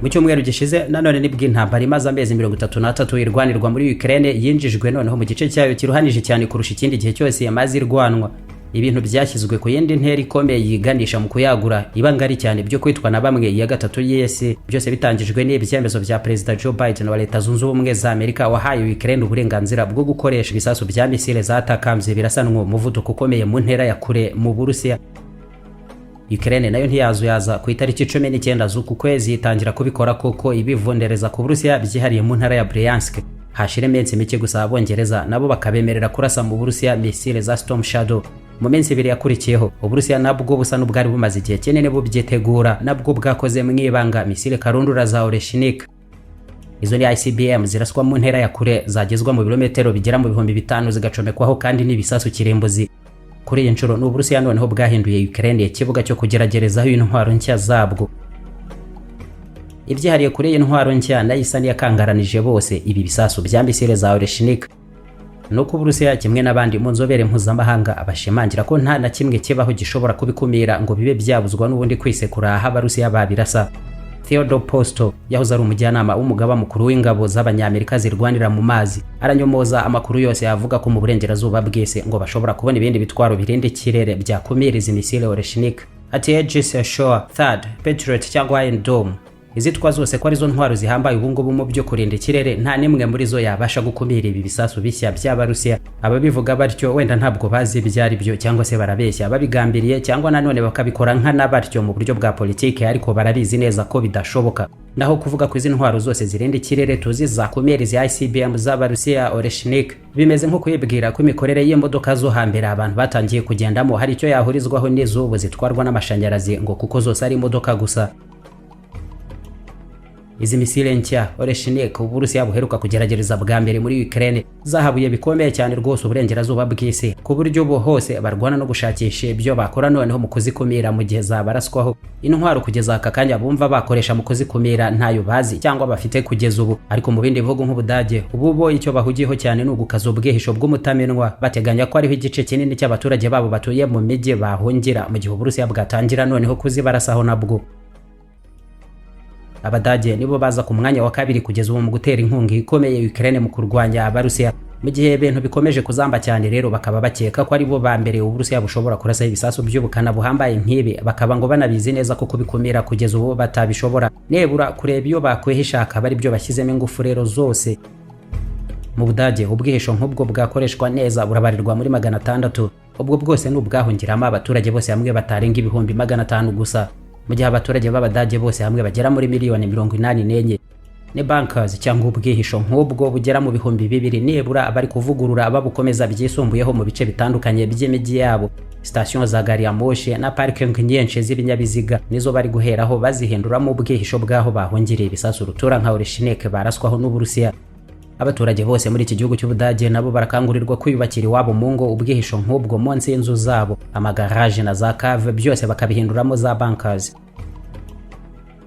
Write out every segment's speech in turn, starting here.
mu cyumweru gishize nanone nibwo intambara imaze amezi 33 irwanirwa muri Ukraine yinjijwe noneho mu gice cyayo kiruhanije cyane kurusha ikindi gihe cyose yamaze irwanwa. Ibintu byashyizwe ku yindi ntera ikomeye yiganisha mu kuyagura ibangari cyane byo kwitwa na bamwe ya gatatu y'isi, byose bitangijwe n'ibyemezo bya President Joe Biden wa Leta Zunze Ubumwe za Amerika wahaye Ukraine uburenganzira bwo gukoresha ibisasu bya misile zatakamze birasanwa umuvuduko ukomeye mu ntera ya kure mu Burusiya. Ukraine nayo ntiyazuyaza ku itariki 19 z'uku kwezi itangira kubikora koko ibivundereza ku Burusiya byihariye mu ntara ya Bryansk. Hashire iminsi mike gusa Abongereza nabo bakabemerera kurasa mu Burusiya misile za Storm Shadow. Mu minsi ibiri yakurikiyeho Uburusiya nabwo busa n'ubwari bumaze igihe kinini bubyitegura, nabwo bwakoze mwibanga misile karundura za Oreshnik. Izo ni ICBM ziraswa mu ntera ya kure zagezwa mu birometero bigera mu 5000 zigacomekwaho kandi n'ibisasu kirimbuzi. Kuri iyi nshuro n'Uburusiya noneho bwahinduye Ukraine ikibuga cyo kugeragerezaho intwaro nshya zabwo. Ibyihariye kuri iyi ntwaro nshya nayisani yakangaranije bose ibi bisasu bya misile za Oreshnik. Nuko Burusiya kimwe n'abandi mu nzobere mpuzamahanga abashimangira ko nta na kimwe kibaho gishobora kubikumira ngo bibe byabuzwa n'ubundi kwisekura aho Abarusiya babirasa. Theodore Posto yahoze ari umujyanama w'umugaba mukuru w'ingabo z'Abanyamerika zirwanira mu mazi, aranyomoza amakuru yose yavuga ko mu burengerazuba bwese ngo bashobora kubona ibindi bitwaro birinda ikirere byakumira izi misile Oreshnik. Ati Aegis Shore, Third, Patriot cyangwa Iron Dome, izitwa zose ko arizo ntwaro zihambaye ubungubu mu byo kurinda ikirere nta nimwe muri zo yabasha gukumira ibi bisasu bishya by'Abarusiya. Ababivuga batyo wenda ntabwo bazi ibyari byo cyangwa se barabeshya babigambiriye cyangwa nanone bakabikora nk'anabatyo mu buryo bwa politike, ariko barabizi neza ko bidashoboka. Naho kuvuga ko izi ntwaro zose zirinda ikirere tuzi zakumira izi ICBM z'Abarusiya Oreshnik bimeze nko kuyibwira ko imikorere y'imodoka zo hambere abantu batangiye kugendamo hari icyo yahurizwaho n'izubu zitwarwa n'amashanyarazi ngo kuko zose ari imodoka gusa. Izi misile nshya Oreshnik Uburusiya buheruka kugeragereza bwa mbere muri Ukraine zahabuye bikomeye cyane rwose uburengerazuba bw'isi ku buryo bo hose barwana no gushakisha ibyo bakora noneho mu kuzikumira mu gihe zabaraswaho. Intwaro kugeza aka kanya bumva bakoresha mu kuzikumira ntayo bazi cyangwa bafite kugeza ubu, ariko mu bindi bihugu nk'Ubudage ubu bo icyo bahugiyeho cyane n'ugukaza ubwihisho bw'umutamenwa, bateganya ko ariho igice kinini cy'abaturage babo batuye mu mijyi bahungira mu gihe Uburusiya bwatangira noneho kuzibarasaho nabwo. Abadage nibo baza ku mwanya wa kabiri kugeza ubu mu gutera inkunga ikomeye Ukraine mu kurwanya Abarusiya. Mu gihe ibintu bikomeje kuzamba cyane rero bakaba bakeka ko ari bo ba mbere Uburusiya bushobora kurasa ibisasu by'ubukana buhambaye nk'ibi, bakaba ngo banabizi neza ko kubikumira kugeza ubu batabishobora, nebura kureba iyo bakwehisha akaba ari byo bashyizemo ingufu rero zose. Mu Budage ubwihisho nk'ubwo bwakoreshwa neza burabarirwa muri 600, ubwo bwose n'ubwahungiramo abaturage bose hamwe batarenga ibihumbi 500 gusa, mu gihe abaturage b'Abadage bose hamwe bagera muri miliyoni 84. Ne bankers cyangwa ubwihisho nk'ubwo bugera mu bihumbi 2 nibura abari kuvugurura babukomeza byisumbuyeho mu bice bitandukanye by'imijyi yabo. Station za gari ya moshi na parking nyinshi z'ibinyabiziga nizo bari guheraho bazihinduramo ubwihisho bwaho bahungiriye ibisasu rutura nka Oreshnik baraswaho n'Uburusiya. Abaturage bose muri iki gihugu cy'Ubudage nabo barakangurirwa kwiyubakira iwabo mu ngo ubwihisho nk'ubwo munsi y'inzu zabo, amagaraje na za cave byose bakabihinduramo za bankers.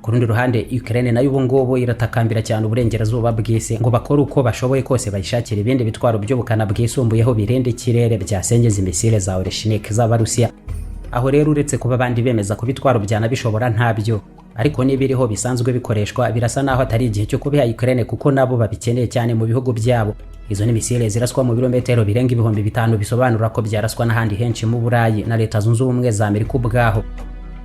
Ku rundi ruhande Ukraine nayo ubungubu iratakambira cyane uburengerazuba bw'isi ngo bakore uko bashoboye kose bayishakira ibindi bitwaro by'ubukana bwisumbuyeho birinda ikirere byasengeza imisile za Oreshnik z'Abarusiya. Aho rero uretse kuba abandi bemeza ko bitwaro byana bishobora ntabyo, ariko nibiriho bisanzwe bikoreshwa birasa naho atari igihe cyo kubiha Ukraine kuko nabo babikeneye cyane mu bihugu byabo. Izo ni misile ziraswa mu birometero birenga 5000 bisobanura ko byaraswa n'ahandi henshi mu Burayi na Leta Zunze Ubumwe za Amerika ubwaho.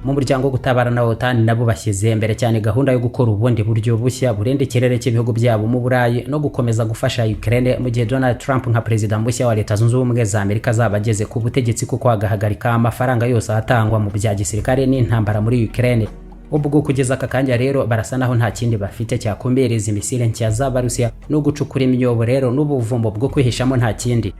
Mu muryango gutabara na OTAN nabo bashyize mbere cyane gahunda yo gukora ubundi buryo bushya burenda ikirere cy'ibihugu byabo mu Burayi no gukomeza gufasha Ukraine mu gihe Donald Trump nka president mushya wa Leta Zunze Ubumwe za Amerika zabageze ku butegetsi kuko agahagarika amafaranga yose atangwa mu bya gisirikare n'intambara muri Ukraine. Ubwo kugeza aka kanya rero barasa naho nta kindi bafite cyakumbereza imisile nshya z'Abarusiya no gucukura imyobo rero n'ubuvumbo bwo kwihishamo nta kindi.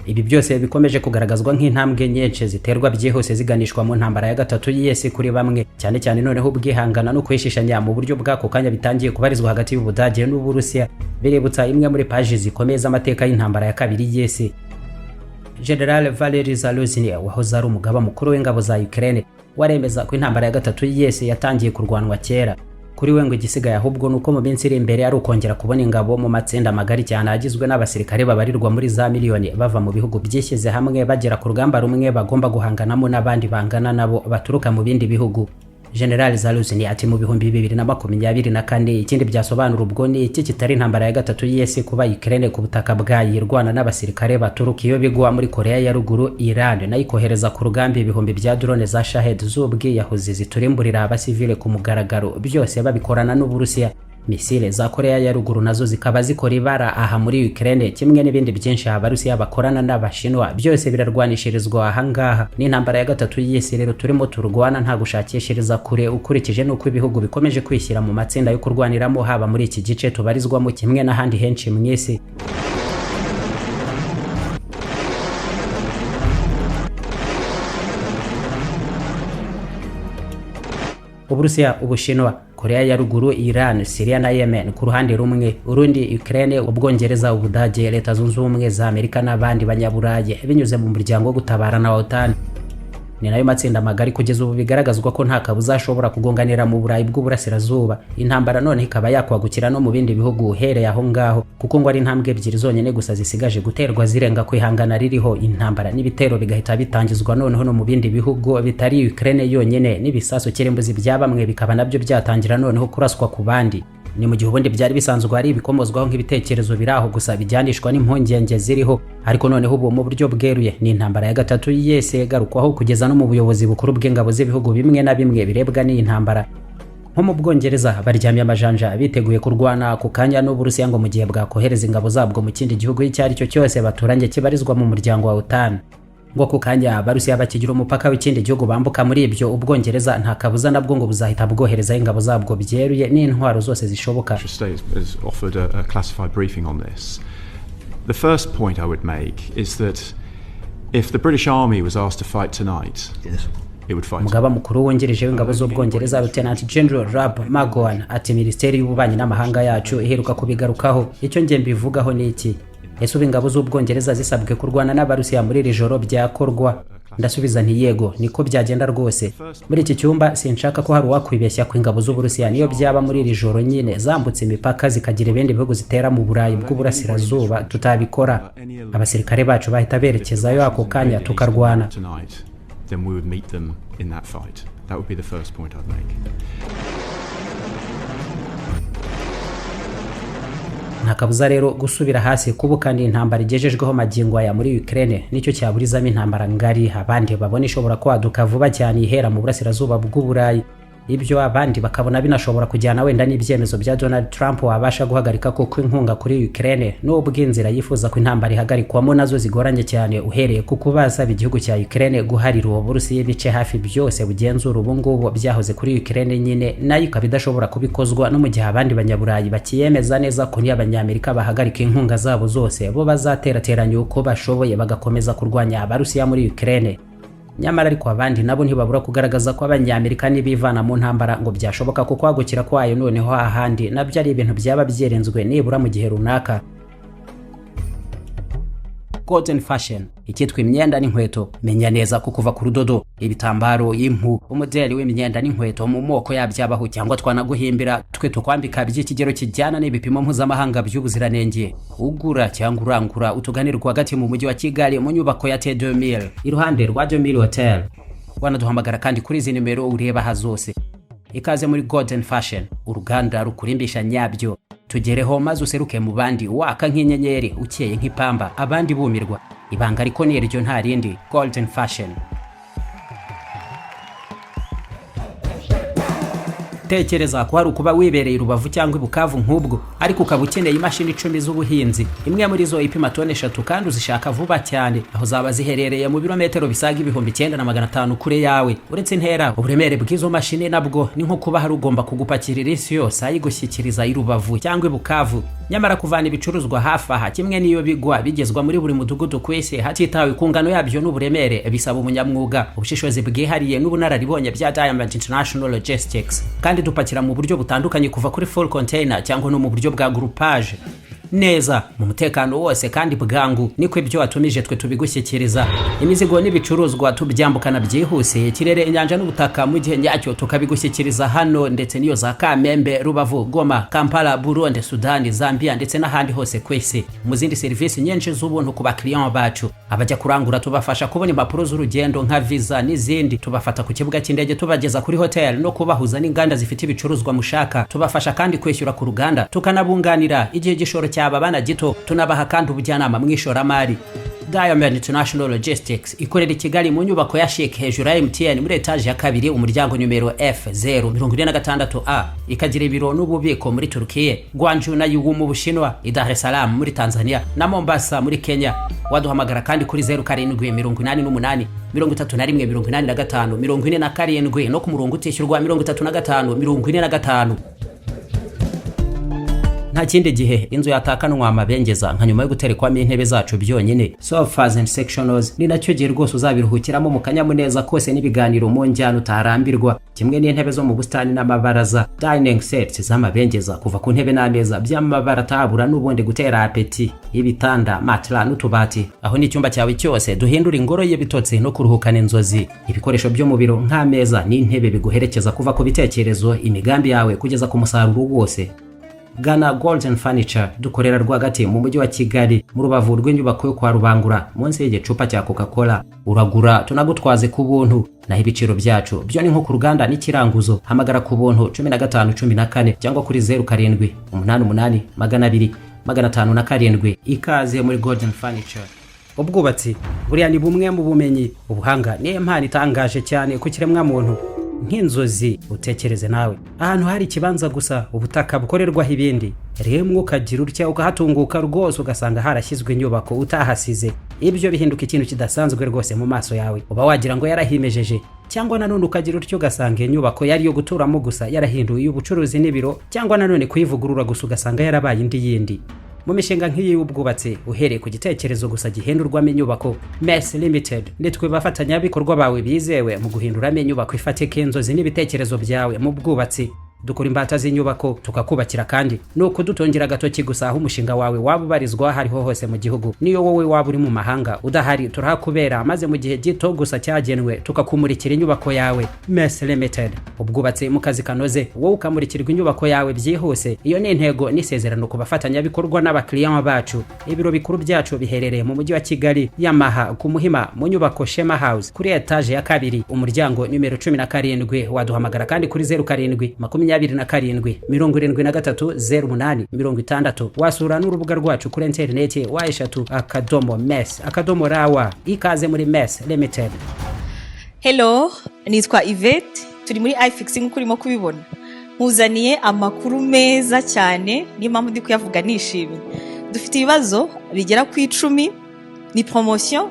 Ibi byose bikomeje kugaragazwa nk'intambwe nyinshi ziterwa byihuse ziganishwa mu ntambara ya gatatu y'isi kuri bamwe, cyane cyane noneho ubwihangana no kwishishanya mu buryo bwako kanya bitangiye kubarizwa hagati y'Ubudage n'Uburusiya, birebutsa imwe muri paji zikomeza amateka y'intambara ya kabiri y'isi. General Valery Zaluzny wahoze ari umugaba mukuru w'ingabo za Ukraine waremeza ko intambara ya gatatu y'isi yatangiye kurwanwa kera. Kuri we ngo igisigaye ahubwo nuko mu minsi iri imbere ari ukongera kubona ingabo mu matsinda magari cyane agizwe n'abasirikare babarirwa muri za miliyoni bava mu bihugu byishyize hamwe bagera ku rugamba rumwe bagomba guhanganamo n'abandi bangana nabo baturuka mu bindi bihugu. General Zarasirwa ati mu bihumbi 2024 ikindi byasobanura ubwo ni iki kitari intambara ya gatatu y'isi kuba Ukraine ku butaka bwayo irwana n'abasirikare baturuka iyo bigwa muri Korea ya ruguru, Iran nayo ikohereza ku rugamba ibihumbi bya drone za Shahed z'ubwiyahuzi ziturimburira abasivile ku mugaragaro, byose babikorana n'Uburusiya. Misile za Korea ya ruguru nazo zikaba zikora ibara aha muri Ukraine, kimwe n'ibindi byinshi abarusiya bakorana n'abashinwa, byose birarwanishirizwa ahangaha. Ni intambara ya gatatu y'isi rero turimo turwana nta gushakishiriza kure, ukurikije nuko ibihugu bikomeje kwishyira mu matsinda yo kurwaniramo haba muri iki gice tubarizwamo kimwe n'ahandi henshi mu isi. Uburusiya, Ubushinwa, Korea ya ruguru, Iran, Syria na Yemen ku ruhande rumwe, urundi Ukraine, Ubwongereza, Ubudage, Leta Zunze Ubumwe za Amerika n'abandi banyaburayi binyuze mu muryango wo gutabarana wa OTAN. Ni nayo matsinda magari kugeza ubu bigaragazwa ko nta kabuza ashobora kugonganira mu Burayi bw'Uburasirazuba. Intambara none ikaba yakwagukira no mu bindi bihugu uhereye aho ngaho, kuko ngo ari intambwe ebyiri zonyine gusa zisigaje guterwa zirenga kwihangana ririho. Intambara n'ibitero bigahita bitangizwa noneho no mu bindi bihugu bitari Ukraine yonyine, n'ibisaso kirimbuzi bya bamwe bikaba nabyo byatangira noneho kuraswa ku bandi. Ni mu gihe ubundi byari bisanzwe ari ibikomozwaho nk'ibitekerezo biraho gusa bijyanishwa n'impungenge ziriho, ariko noneho ubu mu buryo bweruye ni intambara ya gatatu yese garukwaho kugeza no mu buyobozi bukuru bw'ingabo z'ibihugu bimwe na bimwe birebwa n'iyi ntambara. Nko mu Bwongereza baryamye amajanja biteguye kurwana ku kanya n'Uburusiya ngo mu gihe bwakohereza ingabo zabwo mu kindi gihugu icyo ari cyo cyose baturanye kibarizwa mu muryango wa OTAN. Ngo ku kanya Abarusiya bakigira umupaka w'ikindi gihugu bambuka muri ibyo, Ubwongereza nta kabuza nabwo ngo buzahita bwohereza ingabo zabwo byeruye n'intwaro zose zishoboka. The first point I would make is that if the British Army was asked to fight tonight, it would fight. Umugaba mukuru wungirije w'ingabo z'Ubwongereza Lieutenant General Rob Magowan ati Minisiteri y'Ububanyi n'Amahanga yacu iheruka kubigarukaho. Icyo nge mbivugaho ni iki: ese ingabo z'Ubwongereza zisabwe kurwana n'Abarusiya muri iri joro byakorwa? Ndasubiza nti yego, niko byagenda rwose. Muri iki cyumba sinshaka ko hari uwakwibeshya ko ingabo z'Uburusiya niyo byaba muri iri joro nyine zambutse imipaka zikagira ibindi bihugu zitera mu Burayi bw'Uburasirazuba tutabikora. Abasirikare bacu bahita berekezayo ako kanya tukarwana. Nta kabuza rero gusubira hasi kubu kandi intambara igejejweho magingo aya muri Ukraine nicyo cyaburizamo intambara ngari abandi babona ishobora kwaduka vuba cyane ihera mu Burasirazuba bw'Uburayi. Ibyo abandi bakabona binashobora kujyana wenda n'ibyemezo bya Donald Trump wabasha guhagarika koko inkunga kuri Ukraine, n'ubwo inzira yifuza ko intambara ihagarikwamo nazo zigoranye cyane, uhereye ku kubasaba igihugu cya Ukraine guharira Uburusiya ibice hafi byose bugenzura ubu ngubu byahoze kuri Ukraine nyine, nayo ikaba idashobora kubikozwa no mu gihe abandi banyaburayi bakiyemeza neza ko n'Abanyamerika bahagarika inkunga zabo zose bo bazaterateranya uko bashoboye bagakomeza kurwanya Abarusiya muri Ukraine. Nyamara ariko abandi nabo ntibabura kugaragaza ko Abanyamerika nibivana mu ntambara ngo byashoboka ko kwagukira kwayo noneho ahandi nabyo ari ibintu byaba byerenzwe nibura mu gihe runaka. Golden fashion, ikitwa imyenda n'inkweto. Menya neza ko kuva ku rudodo, ibitambaro, impu, umudeli w'imyenda n'inkweto mu moko yabyabaho cyangwa twanaguhimbira twe tukwambika by'ikigero kijyana n'ibipimo mpuzamahanga by'ubuziranenge. Ugura cyangwa urangura utuganirwa hagati mu mujyi wa Kigali mu nyubako ya T2000 iruhande rwa 2000 Hotel. Wanaduhamagara kandi kuri izi nimero ureba hazose. Ikaze muri Golden Fashion, uruganda rukurimbisha nyabyo. Tugereho maze useruke mu bandi waka nk'inyenyeri ukeye nk'ipamba abandi bumirwa. Ibanga ariko ni iryo nta rindi. Golden Fashion. Tekereza ko hari ukuba wibereye Rubavu cyangwa Bukavu nk'ubwo, ariko ukaba ukeneye imashini 10 z'ubuhinzi, imwe muri zo ipima tone 3 kandi uzishaka vuba cyane, aho zaba ziherereye mu birometero bisaga 9500 kure yawe. Uretse intera, uburemere bw'izo mashini nabwo ni nko kuba hari ugomba kugupakirira isi yose ayigushyikiriza Rubavu cyangwa Bukavu. Nyamara kuvana ibicuruzwa hafi aha kimwe niyo bigwa bigezwa muri buri mudugudu kwese hatitawe ku ngano yabyo n'uburemere, bisaba umunyamwuga, ubushishozi bwihariye n'ubunararibonye bya Diamond International Logistics. Kandi dupakira mu buryo butandukanye kuva kuri full container cyangwa no mu buryo bwa groupage. neza mu mutekano wose kandi bwangu, niko ibyo watumije twe tubigushyikiriza. Imizigo n'ibicuruzwa tubyambukana byihuse, ikirere, inyanja n'ubutaka mu gihe nyacyo tukabigushyikiriza hano, ndetse niyo za Kamembe, Rubavu, Goma, Kampala, Burundi, Sudani, Zambia ndetse n'ahandi hose kwese. Mu zindi serivisi nyinshi z'ubuntu ku bakiriya bacu, abajya kurangura tubafasha kubona impapuro z'urugendo nka visa n'izindi, tubafata ku kibuga cy'indege tubageza kuri hotel no kubahuza n'inganda zifite ibicuruzwa mushaka, tubafasha kandi kwishyura ku ruganda, tukanabunganira igihe gishoro cyababana gito, tunabaha kandi ubujyanama mu ishoramari. Diamond International Logistics ikorera i Kigali mu nyubako ya Chic hejuru ya MTN muri etage ya 2 umuryango numero F046A, ikagira ibiro n'ububiko muri Turkiye, Gwangju na Ubu mu Bushinwa, Dar es Salaam muri Tanzania na Mombasa muri Kenya. Waduhamagara kandi kuri 0788 31 85 no ku murongo utishyurwa 35 nta kindi gihe inzu yatakanwa amabengeza nka nyuma yo guterekwamo intebe zacu byonyine. Sofas and sectionals ni nacyo gihe rwose uzabiruhukiramo mu kanyamuneza kose n'ibiganiro mu njyana utarambirwa, kimwe n'intebe zo mu bustani n'amabaraza. Dining sets z'amabengeza kuva ku ntebe n'ameza by'amabara tabura n'ubundi gutera apeti, ibitanda, matla n'utubati, aho n'icyumba cyawe cyose duhindura ingoro y'ibitotsi no kuruhukana inzozi. Ibikoresho byo mu biro nk'ameza n'intebe biguherekeza kuva ku bitekerezo, imigambi yawe kugeza ku musaruro wose. Gana Golden Furniture dukorera rwagati mu mujyi wa Kigali mu Rubavu rw'inyubako yo kwa Rubangura munsi y'igicupa cya Coca-Cola. Uragura tunagutwaze ku buntu, naho ibiciro byacu byo ni nko ku ruganda n'ikiranguzo. Hamagara ku buntu 1514 cyangwa kuri 0788 200 507. Ikaze muri Golden Furniture. Ubwubatsi buriya ni bumwe mu bumenyi, ubuhanga niyo mpano itangaje cyane ku kiremwa muntu. Nk'inzozi utekereze nawe ahantu hari ikibanza gusa ubutaka bukorerwaho ibindi, rimwe ukagira utya ukahatunguka rwose ugasanga harashyizwe inyubako utahasize. Ibyo bihinduka ikintu kidasanzwe rwose mu maso yawe, uba wagira ngo yarahimejeje. Cyangwa nanone ukagira utyo ugasanga inyubako yari yo guturamo gusa yarahinduye ubucuruzi n'ibiro, cyangwa nanone kuyivugurura gusa ugasanga yarabaye indi yindi. Mu mishinga nk'iyi y'ubwubatsi uhereye ku gitekerezo gusa gihindurwamo inyubako, Mess Limited nitwe bafatanyabikorwa bawe bizewe mu guhinduramo inyubako ifatika inzozi n'ibitekerezo byawe mu bwubatsi. Dukora imbata z'inyubako tukakubakira kandi nuko dutongira agatoki gusa aho umushinga wawe waba ubarizwa hariho hose mu gihugu. Niyo wowe waba uri mu mahanga udahari turahakubera, maze mu gihe gito gusa cyagenwe tukakumurikira inyubako yawe. Mess Limited, ubwubatsi mu kazi kanoze, wowe ukamurikirwa inyubako yawe byihuse. Iyo ni intego n'isezerano ku bafatanyabikorwa n'abakiriya bacu. Ibiro bikuru byacu biherereye mu mujyi wa Kigali, Yamaha ku Muhima mu nyubako Shema House kuri etage ya 2 umuryango numero 17. Waduhamagara kandi kuri 07 27 73 08 wasura n'urubuga rwacu kuri interineti wa3.mess.rawa. Ikaze muri Mess Limited. Hello, nitwa Yvette, turi muri iFixing nk'uko urimo kubibona. Nkuzaniye amakuru meza cyane, niyo mpamvu ndi kuyavuga nishimye. Dufite ibibazo bigera ku 10, ni promotion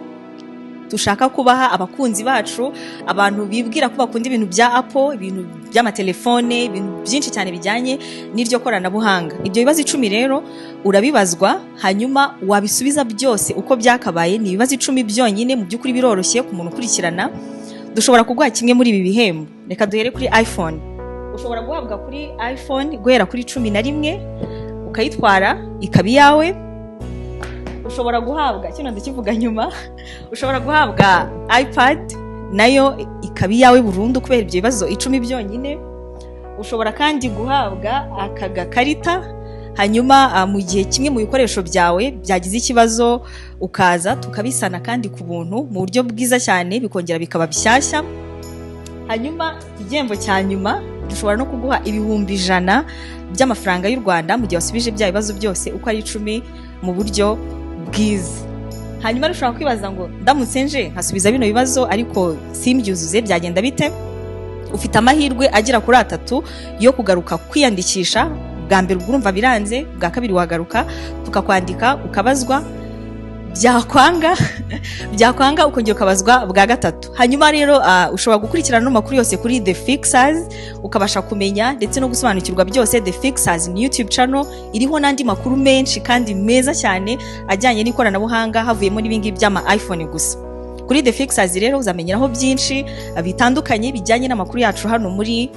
dushaka kubaha abakunzi bacu, abantu bibwira ko bakunda ibintu bya Apple, ibintu by'amatelefone, ibintu byinshi cyane bijyanye n'iryo koranabuhanga. Ibyo bibazo 10 rero urabibazwa, hanyuma wabisubiza byose uko byakabaye. Ni ibibazo 10 byonyine, mu by'ukuri biroroshye ku muntu ukurikirana. Dushobora kuguha kimwe muri ibi bihembo. Reka duhere kuri iPhone. Ushobora guhabwa kuri iPhone guhera kuri 11 ukayitwara ikaba iyawe. Ushobora guhabwa kino ndakivuga nyuma, ushobora guhabwa iPad nayo ikaba iyawe burundu kubera ibyo bibazo 10 byonyine. Ushobora kandi guhabwa akagakarita, hanyuma mu gihe kimwe mu bikoresho byawe byagize ikibazo ukaza tukabisana kandi ku buntu mu buryo bwiza cyane, bikongera bikaba bishyashya. Hanyuma igihembo cya nyuma dushobora no kuguha ibihumbi 100 by'amafaranga y'u Rwanda mu gihe wasubije bya bibazo byose uko ari 10 mu buryo bwiza. Hanyuma ushobora kwibaza ngo ndamutse nje nkasubiza bino bibazo ariko simbyuzuze byagenda bite? Ufite amahirwe agera kuri 3 yo kugaruka kwiyandikisha. Bwa mbere urumva biranze, bwa kabiri wagaruka tukakwandika ukabazwa, byakwanga ukongera ukabazwa bwa gatatu. Hanyuma rero ushobora gukurikirana amakuru yose kuri The Fixers ukabasha kumenya ndetse no gusobanukirwa byose. The Fixers ni YouTube channel iriho n'andi makuru menshi kandi meza cyane ajyanye n'ikoranabuhanga, havuyemo n'ibingi by'ama iPhone gusa. kuri The Fixers rero uzamenyeraho byinshi bitandukanye bijyanye n'amakuru yacu hano muri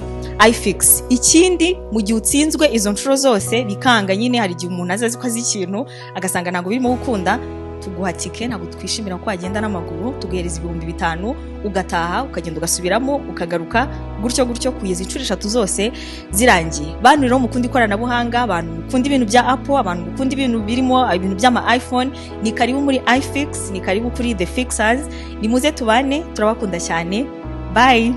iFix. Ikindi mu gihe utsinzwe izo nshuro zose bikanga nyine, hari igihe umuntu azazi ko azi ikintu agasanga ntabwo birimo gukunda, tuguha tike, ntabwo twishimira ko wagenda n'amaguru, tuguhereza 5,000 ugataha ukagenda ugasubiramo ukagaruka gutyo kugeza inshuro 3 zose zirangiye. Bantu rero mukunda ikoranabuhanga, abantu mukunda ibintu bya Apple, abantu mukunda ibintu birimo ibintu by'ama iPhone, ni karibu muri iFix, ni karibu kuri The Fixers, nimuze tubane, turabakunda cyane. Bye.